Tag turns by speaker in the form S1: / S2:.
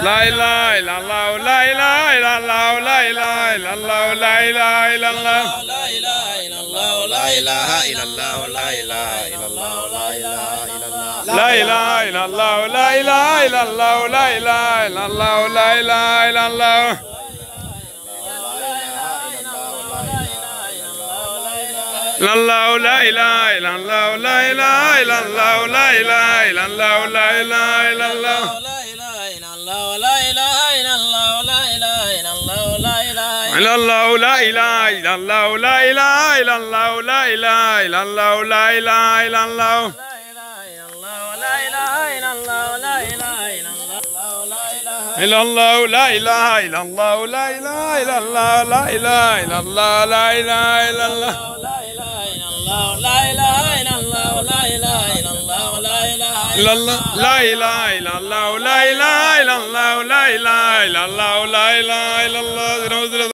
S1: La ilaha illallah, la ilaha illallah, la ilaha illallah, la ilaha illallah.
S2: La ilaha illallah, la ilaha illallah, la ilaha illallah, la ilaha illallah.
S1: La ilaha illallah, la ilaha illallah, la ilaha illallah, la ilaha illallah. La ilaha illallah, la ilaha illallah, la ilaha illallah, la ilaha illallah. Illallah, la ilaha illallah, la ilaha illallah, la ilaha illallah, la ilaha illallah. Illallah, la ilaha illallah, la ilaha illallah, la ilaha illallah, la ilaha illallah. Illallah, la ilaha illallah, la ilaha illallah, la ilaha illallah, la ilaha illallah.